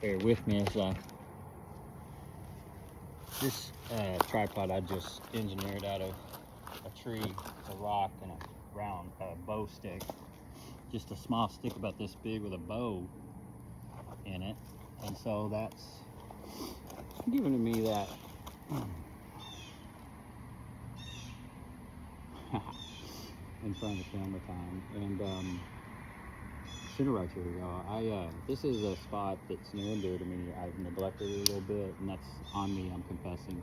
bear with me as this tripod I just engineered out of a tree, a rock, and a round bow stick. Just a small stick about this big with a bow in it, and so that's giving me that in front of the camera time. And center right, here we go. This is a spot that's near and dear to me. I've neglected it a little bit, and that's on me. I'm confessing.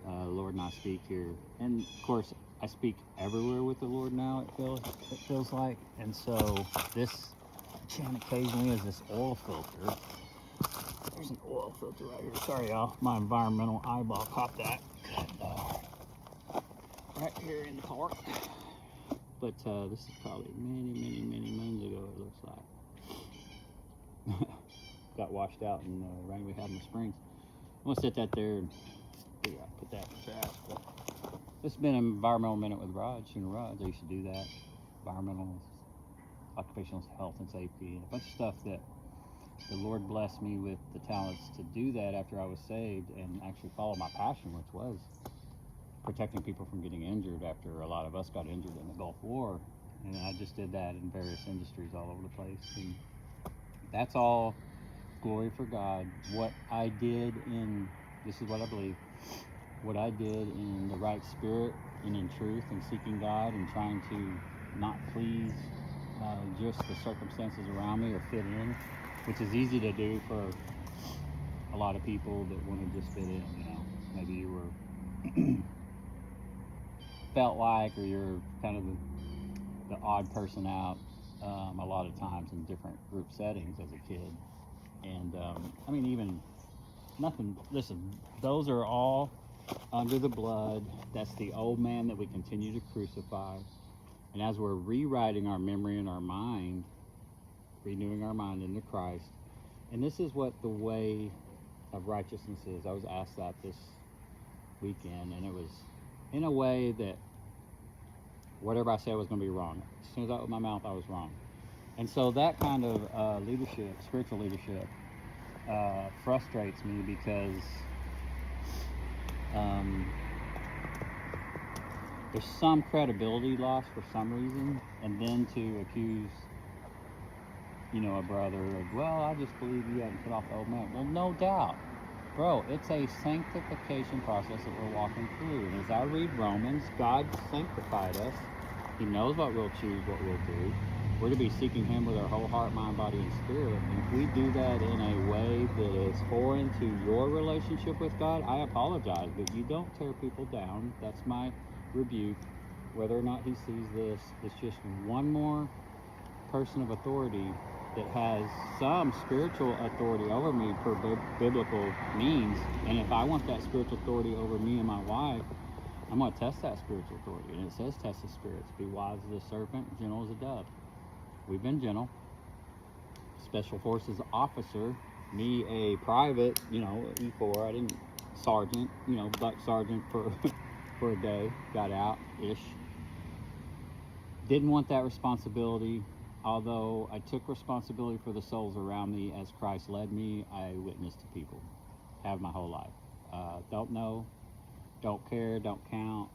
Lord and I speak here, and of course I speak everywhere with the Lord now. It feels like, and so this chin occasionally is this oil filter. There's an oil filter right here. Sorry, y'all. My environmental eyeball caught that right here in the park. But this is probably many moons ago, it looks like. Got washed out in the rain we had in the springs. I'm gonna set that there and put that in the trash. But this has been an environmental minute with Raj. You know, Raj, I used to do that. Environmental, occupational health and safety, and a bunch of stuff that the Lord blessed me with the talents to do that after I was saved and actually follow my passion, which was protecting people from getting injured after a lot of us got injured in the Gulf War. And I just did that in various industries all over the place. And that's all glory for God. What I did this is what I believe, what I did in the right spirit and in truth and seeking God and trying to not please just the circumstances around me or fit in, which is easy to do for a lot of people that want to just fit in, you know. Maybe you were felt like, or you're kind of the odd person out a lot of times in different group settings as a kid. And I mean, even nothing, listen, those are all under the blood. That's the old man that we continue to crucify. And as we're rewriting our memory and our mind, renewing our mind into Christ, and this is what the way of righteousness is. I was asked that this weekend, and it was in a way that whatever I said was going to be wrong. As soon as I opened my mouth, I was wrong. And so that kind of leadership, spiritual leadership, frustrates me because there's some credibility loss for some reason, and then to accuse, you know, a brother of, well, I just believe you haven't put off the old man. Well, no doubt. Bro, it's a sanctification process that we're walking through. And as I read Romans, God sanctified us. He knows what we'll choose, what we'll do. We're to be seeking Him with our whole heart, mind, body, and spirit. And if we do that in a way that is foreign to your relationship with God, I apologize, but you don't tear people down. That's my rebuke. Whether or not He sees this, it's just one more person of authority that has some spiritual authority over me per biblical means. And if I want that spiritual authority over me and my wife, I'm going to test that spiritual authority. And it says test the spirits. Be wise as a serpent, gentle as a dove. We've been gentle. Special Forces officer, me a private, you know, E4, I didn't, sergeant, you know, buck sergeant for for a day, got out-ish. Didn't want that responsibility. Although I took responsibility for the souls around me as Christ led me, I witnessed to people. Have my whole life. Don't know, don't care, don't count.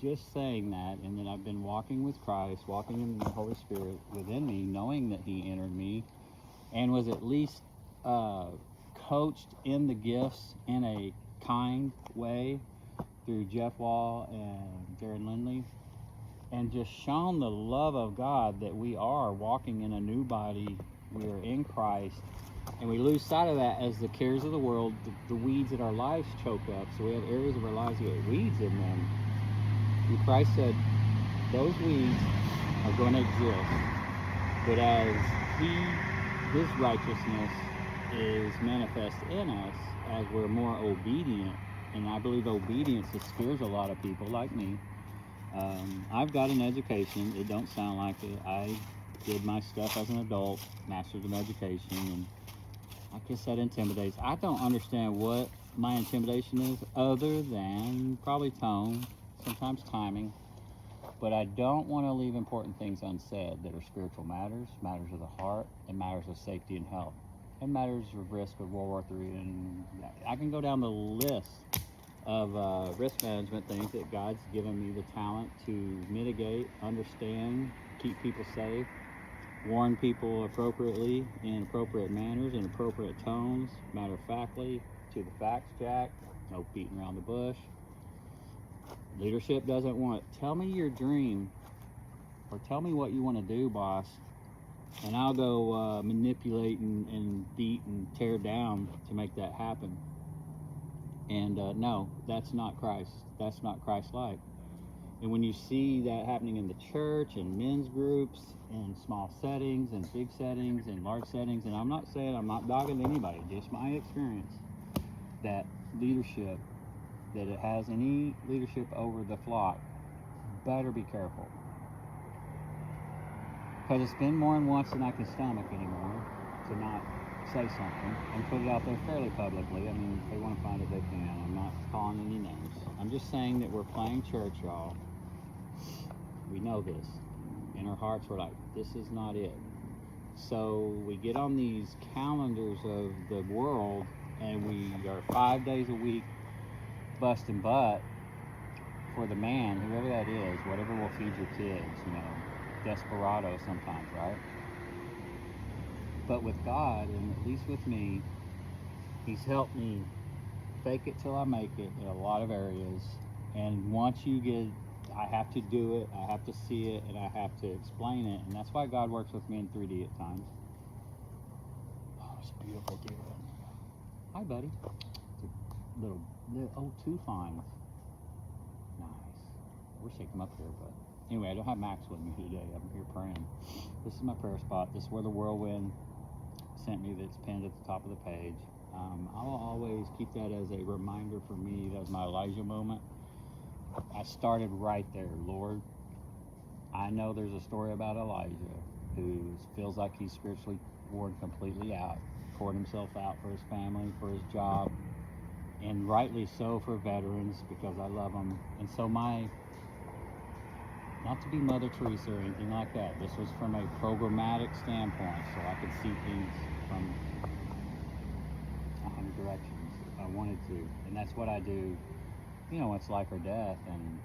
Just saying that, and then I've been walking with Christ, walking in the Holy Spirit within me, knowing that He entered me, and was at least coached in the gifts in a kind way through Jeff Wall and Jared Lindley. And just shown the love of God that we are walking in a new body. We are in Christ. And we lose sight of that as the cares of the world, the weeds in our lives choke up. So we have areas of our lives that have weeds in them. And Christ said, those weeds are going to exist. But as His righteousness is manifest in us, as we're more obedient, and I believe obedience scares a lot of people like me. I've got an education. It don't sound like it. I did my stuff as an adult, master's in education, and I guess that intimidates. I don't understand what my intimidation is other than probably tone, sometimes timing, but I don't want to leave important things unsaid that are spiritual matters, matters of the heart, and matters of safety and health. and matters of risk of World War III, and I can go down the list of risk management things that God's given me the talent to mitigate, understand, keep people safe, warn people appropriately in appropriate manners and appropriate tones, matter of factly, to the facts, Jack, no beating around the bush. Leadership doesn't want, tell me your dream, or tell me what you want to do, boss, and I'll go manipulate and beat and tear down to make that happen. And no, that's not Christ. That's not Christ-like. And when you see that happening in the church and men's groups and small settings and big settings and large settings, and I'm not saying, I'm not dogging anybody, just my experience, that leadership, that it has any leadership over the flock, better be careful. Because it's been more than once than I can stomach anymore to not say something and put it out there fairly publicly. I mean, if they want to find it, they can. I'm not calling any names. I'm just saying that we're playing church, y'all. We know this. In our hearts, we're like, this is not it. So we get on these calendars of the world, and we are 5 days a week busting butt for the man, whoever that is, whatever will feed your kids, you know, desperado sometimes, right? But with God, and at least with me, He's helped me fake it till I make it in a lot of areas. And once you get, I have to do it, I have to see it, and I have to explain it. And that's why God works with me in 3D at times. Oh, it's beautiful, dude. Hi, buddy. Little two fines. Nice. I wish they'd come up here, but anyway, I don't have Max with me today. I'm here praying. This is my prayer spot. This is where the whirlwind sent me, that's pinned at the top of the page. I'll always keep that as a reminder for me. That was my Elijah moment. I started right there. Lord, I know there's a story about Elijah who feels like he's spiritually worn completely out, poured himself out for his family, for his job, and rightly so for veterans, because I love them. And so not to be Mother Teresa or anything like that, this was from a programmatic standpoint, so I could see things from 100 directions if I wanted to. And that's what I do. You know, it's life or death, and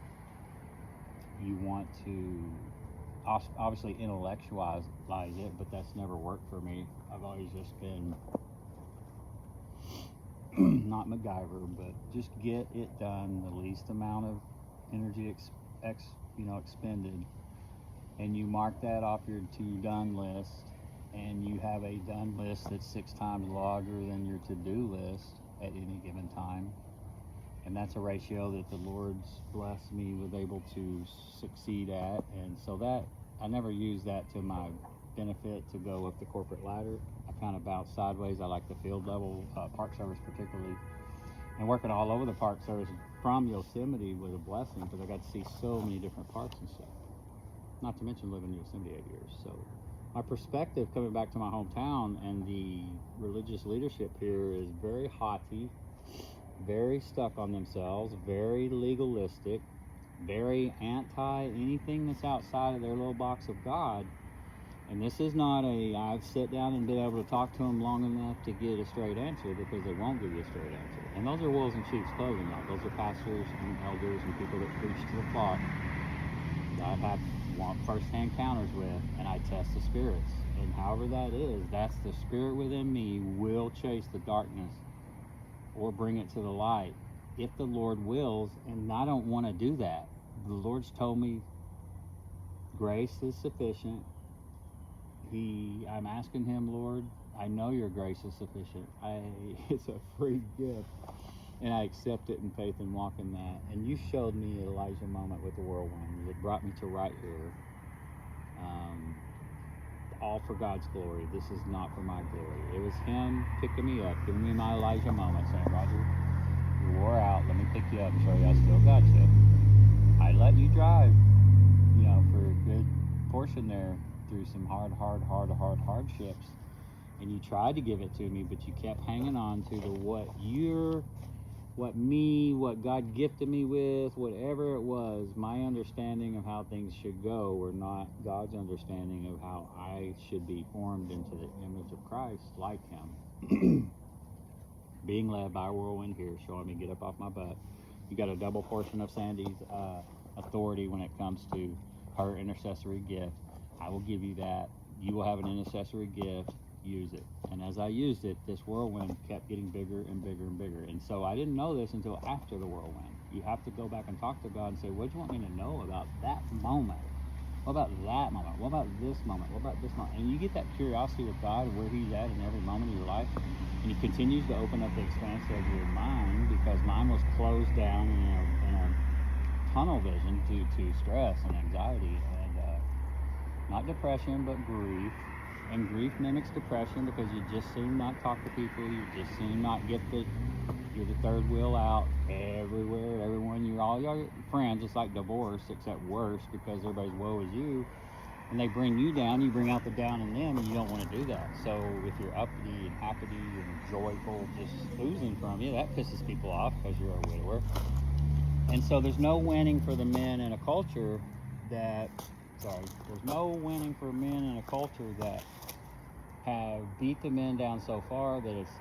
you want to obviously intellectualize it, but that's never worked for me. I've always just been not MacGyver, but just get it done, the least amount of energy expended, and you mark that off your to-done list, and you have a done list that's 6 times larger than your to-do list at any given time. And that's a ratio that the Lord's blessed me with, able to succeed at. And so that, I never use that to my benefit to go up the corporate ladder. I kind of bounce sideways. I like the field level, Park Service particularly. And working all over the Park Service from Yosemite was a blessing, because I got to see so many different parks and stuff. Not to mention living in Yosemite 8 years. So my perspective coming back to my hometown and the religious leadership here is very haughty, very stuck on themselves, very legalistic, very anti anything that's outside of their little box of God. And this is not I've sat down and been able to talk to them long enough to get a straight answer, because they won't give you a straight answer. And those are wolves in sheep's clothing, y'all. Those are pastors and elders and people that preach to the flock that I've had first-hand encounters with, and I test the spirits. And however that is, that's the spirit within me will chase the darkness or bring it to the light if the Lord wills, and I don't want to do that. The Lord's told me grace is sufficient. I'm asking Him, Lord, I know your grace is sufficient. It's a free gift, and I accept it in faith and walk in that. And you showed me an Elijah moment with the whirlwind. It brought me to right here. All for God's glory. This is not for my glory. It was Him picking me up, giving me my Elijah moment, saying, Roger, you wore out. Let me pick you up and show you I still got you. I let you drive, for a good portion there through some hardships. And you tried to give it to me, but you kept hanging on to what your what God gifted me with, whatever it was, my understanding of how things should go were not God's understanding of how I should be formed into the image of Christ, like Him. Being led by a whirlwind here, showing me get up off my butt. You got a double portion of Sandy's authority when it comes to her intercessory gift. I will give you that. You will have an intercessory gift. Use it. And as I used it, this whirlwind kept getting bigger and bigger and bigger. And so I didn't know this until after the whirlwind. You have to go back and talk to God and say, what do you want me to know about that moment? What about that moment? What about this moment? What about this moment? And you get that curiosity with God, where He's at in every moment of your life. And He continues to open up the expanse of your mind, because mine was closed down in a tunnel vision due to stress and anxiety, and not depression, but grief. And grief mimics depression, because you just soon not talk to people, you just soon not get you're the third wheel out everywhere, everyone, you're all your friends. It's like divorce, except worse, because everybody's woe is you, and they bring you down, you bring out the down in them, and you don't want to do that. So if you're uppity and happy and joyful, just oozing from you, that pisses people off because you're a widower. And so there's no winning for the men in a culture that, there's no winning for men in a culture that have beat the men down so far that it's